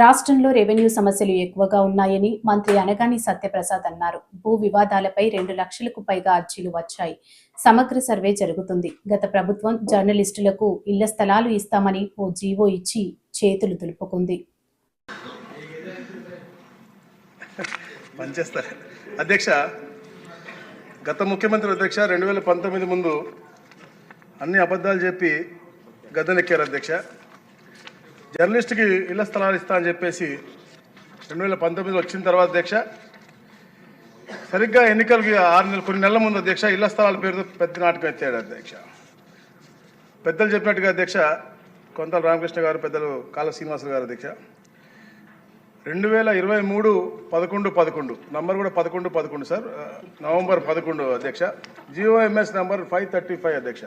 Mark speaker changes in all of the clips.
Speaker 1: రాష్ట్రంలో రెవెన్యూ సమస్యలు ఎక్కువగా ఉన్నాయని మంత్రి అనగాని సత్యప్రసాద్ అన్నారు. భూ వివాదాలపై 2 లక్షలకు పైగా అర్జీలు వచ్చాయి. సమగ్ర సర్వే జరుగుతుంది. గత ప్రభుత్వం జర్నలిస్టులకు ఇళ్ల స్థలాలు ఇస్తామని ఓ జీవో ఇచ్చి చేతులు దులుపుకుంది.
Speaker 2: అధ్యక్ష, గత ముఖ్యమంత్రి అధ్యక్ష 2019 ముందు అన్ని అబద్ధాలు చెప్పి గద్దెనెక్కారు అధ్యక్ష. జర్నలిస్ట్కి ఇళ్ల స్థలాలు ఇస్తా అని చెప్పేసి 2019 వచ్చిన తర్వాత అధ్యక్ష సరిగ్గా ఎన్నికలకి కొన్ని నెలల ముందు అధ్యక్ష ఇళ్ల స్థలాల పేరుతో పెద్ద నాటకం ఎత్తాడు అధ్యక్ష. పెద్దలు చెప్పినట్టుగా అధ్యక్ష కొంతల రామకృష్ణ గారు, పెద్దలు కాళ్ళ శ్రీనివాసులు గారు అధ్యక్ష 2023 11/11 నంబర్ కూడా 11/11 సార్, నవంబర్ 11 అధ్యక్ష, GOMS నంబర్ 535 అధ్యక్ష.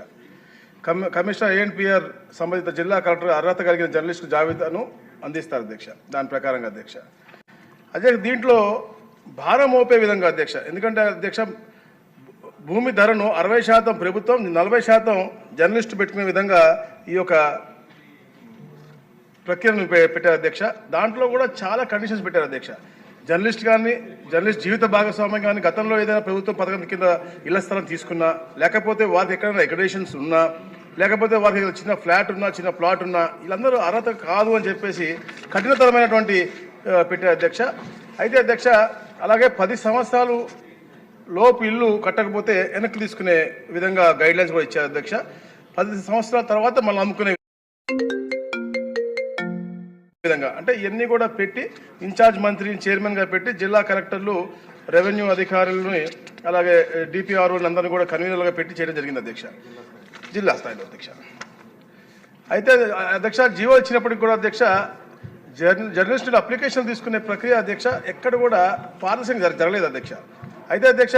Speaker 2: కమిషనర్ ANPR సంబంధిత జిల్లా కలెక్టర్ అర్హత కలిగిన జర్నలిస్టు జాబితాను అందిస్తారు అధ్యక్ష. దాని ప్రకారంగా అధ్యక్ష అదే దీంట్లో భారం మోపే విధంగా అధ్యక్ష, ఎందుకంటే అధ్యక్ష భూమి ధరను 60% ప్రభుత్వం, 40% జర్నలిస్టు పెట్టుకునే విధంగా ఈ యొక్క ప్రక్రియను పెట్టారు అధ్యక్ష. దాంట్లో కూడా చాలా కండిషన్స్ పెట్టారు అధ్యక్ష. జర్నలిస్ట్ కానీ, జర్నలిస్ట్ జీవిత భాగస్వామ్యం కానీ గతంలో ఏదైనా ప్రభుత్వం పథకం కింద ఇళ్ల స్థలం తీసుకున్నా, లేకపోతే వారికి ఎక్కడైనా అక్రిడేషన్స్ ఉన్నా, లేకపోతే వారికి చిన్న ఫ్లాట్ ఉన్నా, చిన్న ప్లాట్ ఉన్నా, వీళ్ళందరూ అర్హత కాదు అని చెప్పేసి కఠినతరమైనటువంటి పెట్టారు అధ్యక్ష. అయితే అధ్యక్ష అలాగే 10 సంవత్సరాలు లోపు ఇల్లు కట్టకపోతే వెనక్కి తీసుకునే విధంగా గైడ్లైన్స్ కూడా ఇచ్చారు అధ్యక్ష. 10 సంవత్సరాల తర్వాత మళ్ళీ అమ్ముకునే విధంగా, అంటే ఇవన్నీ కూడా పెట్టి ఇన్ఛార్జ్ మంత్రిని చైర్మన్గా పెట్టి జిల్లా కలెక్టర్లు, రెవెన్యూ అధికారులని, అలాగే DPROలు అందరినీ కూడా కన్వీనర్లుగా పెట్టి చేయడం జరిగింది అధ్యక్ష, జిల్లా స్థాయిలో అధ్యక్ష. అయితే అధ్యక్ష జీవో ఇచ్చినప్పటికి కూడా అధ్యక్ష జర్నలిస్టులు అప్లికేషన్ తీసుకునే ప్రక్రియ అధ్యక్ష ఎక్కడ కూడా పారదర్శకంగా జరగలేదు అధ్యక్ష. అయితే అధ్యక్ష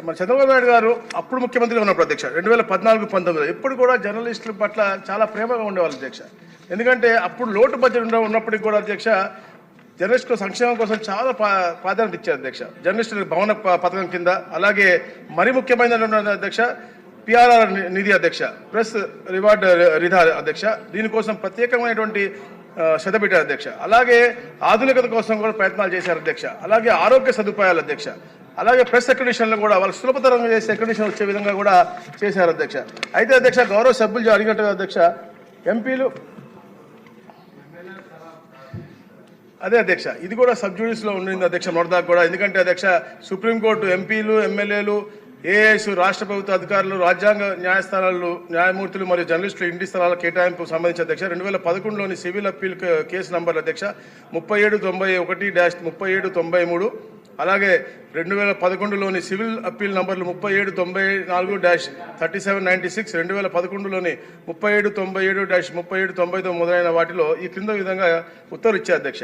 Speaker 2: మన చంద్రబాబు నాయుడు గారు అప్పుడు ముఖ్యమంత్రిగా ఉన్నప్పుడు అధ్యక్ష 2014-19 ఎప్పుడు కూడా జర్నలిస్టుల పట్ల చాలా ప్రేమగా ఉండేవాళ్ళు అధ్యక్ష. ఎందుకంటే అప్పుడు లోటు బడ్జెట్ ఉన్నప్పటికీ కూడా అధ్యక్ష జర్నలిస్టుల సంక్షేమం కోసం చాలా ప్రాధాన్యత ఇచ్చారు అధ్యక్ష. జర్నలిస్టుల భవన పథకం కింద, అలాగే మరి ముఖ్యమైనటువంటి అధ్యక్ష PRR నిధి అధ్యక్ష, ప్రెస్ రివార్డ్ రిధా అధ్యక్ష, దీనికోసం ప్రత్యేకమైనటువంటి శ్రద్ధ పెట్టారు అధ్యక్ష. అలాగే ఆధునికత కోసం కూడా ప్రయత్నాలు చేశారు అధ్యక్ష. అలాగే ఆరోగ్య సదుపాయాలు అధ్యక్ష, అలాగే ప్రెస్ అక్రిడిషన్లు కూడా వాళ్ళు సులభతరంగా చేసే అక్రిడిషన్ వచ్చే విధంగా కూడా చేశారు అధ్యక్ష. అయితే అధ్యక్ష గౌరవ సభ్యులు అడిగినట్టుగా అధ్యక్ష ఎంపీలు అదే అధ్యక్ష ఇది కూడా సబ్జుడిస్లో ఉండింది అధ్యక్ష మొదటిదాకా కూడా. ఎందుకంటే అధ్యక్ష సుప్రీంకోర్టు ఎంపీలు, ఎమ్మెల్యేలు, AIS, రాష్ట్ర ప్రభుత్వ అధికారులు, రాజ్యాంగ న్యాయస్థానాలు, న్యాయమూర్తులు మరియు జర్నలిస్టులు ఇంటి స్థలాల కేటాయింపు సంబంధించి అధ్యక్ష 2011లోని సివిల్ అప్పీల్ కేసు నంబర్లు అధ్యక్ష 3791-3793, అలాగే 2011లోని సివిల్ అప్పీల్ నంబర్లు 3794-3796, 2011లోని 3797-3799 మొదలైన వాటిలో ఈ క్రింద విధంగా ఉత్తర్వులు ఇచ్చారు అధ్యక్ష.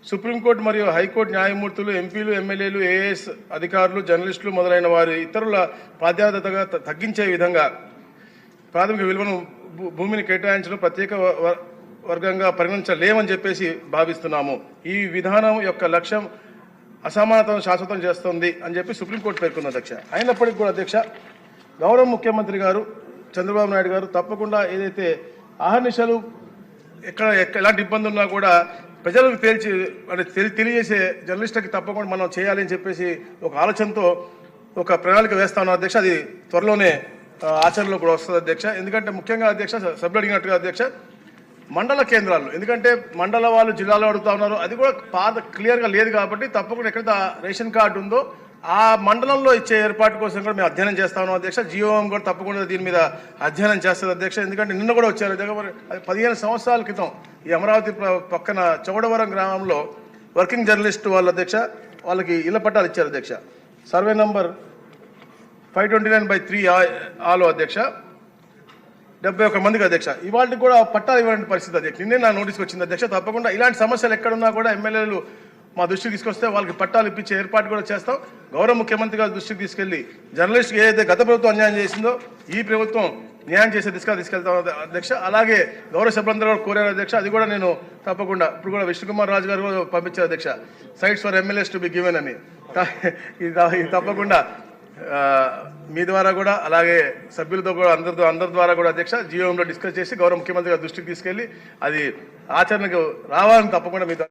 Speaker 2: సుప్రీంకోర్టు మరియు హైకోర్టు న్యాయమూర్తులు, ఎంపీలు, ఎమ్మెల్యేలు, AIS అధికారులు, జర్నలిస్టులు మొదలైన వారి ఇతరుల ప్రాధాన్యతగా తగ్గించే విధంగా ప్రాథమిక విలువను భూమిని కేటాయించడం ప్రత్యేక వర్గంగా పరిగణించలేమని చెప్పేసి భావిస్తున్నాము. ఈ విధానం యొక్క లక్ష్యం అసమానతను శాశ్వతం చేస్తుంది అని చెప్పి సుప్రీంకోర్టు పేర్కొంది అధ్యక్ష. అయినప్పటికీ కూడా అధ్యక్ష గౌరవ ముఖ్యమంత్రి గారు చంద్రబాబు నాయుడు గారు తప్పకుండా ఏదైతే అహర్నిశలు ఎలాంటి ఇబ్బంది ఉన్నా కూడా ప్రజలకు తెలియజేసే జర్నలిస్టులకి తప్పకుండా మనం చేయాలని చెప్పేసి ఒక ఆలోచనతో ఒక ప్రణాళిక వేస్తా ఉన్నాం అధ్యక్ష. అది త్వరలోనే ఆచరణలో కూడా వస్తుంది అధ్యక్ష. ఎందుకంటే ముఖ్యంగా అధ్యక్ష సభ్యులు అడిగినట్టుగా అధ్యక్ష మండల కేంద్రాల్లో, ఎందుకంటే మండల వాళ్ళు జిల్లాలో అడుగుతా ఉన్నారు, అది కూడా క్లియర్గా లేదు కాబట్టి తప్పకుండా ఎక్కడ రేషన్ కార్డు ఉందో ఆ మండలంలో ఇచ్చే ఏర్పాటు కోసం కూడా మేము అధ్యయనం చేస్తా ఉన్నాం అధ్యక్ష. GOM కూడా తప్పకుండా దీని మీద అధ్యయనం చేస్తుంది అధ్యక్ష. ఎందుకంటే నిన్న కూడా వచ్చారు అధ్యక్ష, 15 సంవత్సరాల క్రితం ఈ అమరావతి పక్కన చౌడవరం గ్రామంలో వర్కింగ్ జర్నలిస్ట్ వాళ్ళ అధ్యక్ష వాళ్ళకి ఇళ్ల పట్టాలు ఇచ్చారు అధ్యక్ష. సర్వే నంబర్ 529/3 ఆలో అధ్యక్ష 71 మందికి అధ్యక్ష. ఇవాళకి కూడా పట్టాలు ఇవ్వడానికి పరిస్థితి అధ్యక్ష. నిన్నే నా నోటీస్కి వచ్చింది అధ్యక్ష. తప్పకుండా ఇలాంటి సమస్యలు ఎక్కడున్నా కూడా ఎమ్మెల్యేలు మా దృష్టికి తీసుకొస్తే వాళ్ళకి పట్టాలు ఇప్పించే ఏర్పాటు కూడా చేస్తాం. గౌరవ ముఖ్యమంత్రి గారి దృష్టికి తీసుకెళ్లి జర్నలిస్ట్కి ఏదైతే గత ప్రభుత్వం అన్యాయం చేసిందో ఈ ప్రభుత్వం న్యాయం చేసే దిశగా తీసుకెళ్తాం అధ్యక్ష. అలాగే గౌరవ సభ్యులందరూ కూడా కోరారు అధ్యక్ష. అది కూడా నేను తప్పకుండా ఇప్పుడు కూడా విష్ణుకుమార్ రాజు గారు కూడా పంపించారు అధ్యక్ష, sites for MLAs to be given అని. ఇది తప్పకుండా మీ ద్వారా కూడా అలాగే సభ్యులతో కూడా అందరి ద్వారా కూడా అధ్యక్ష జీవోంలో డిస్కస్ చేసి గౌరవ ముఖ్యమంత్రి గారి దృష్టికి తీసుకెళ్ళి అది ఆచరణకు రావాలని తప్పకుండా మీ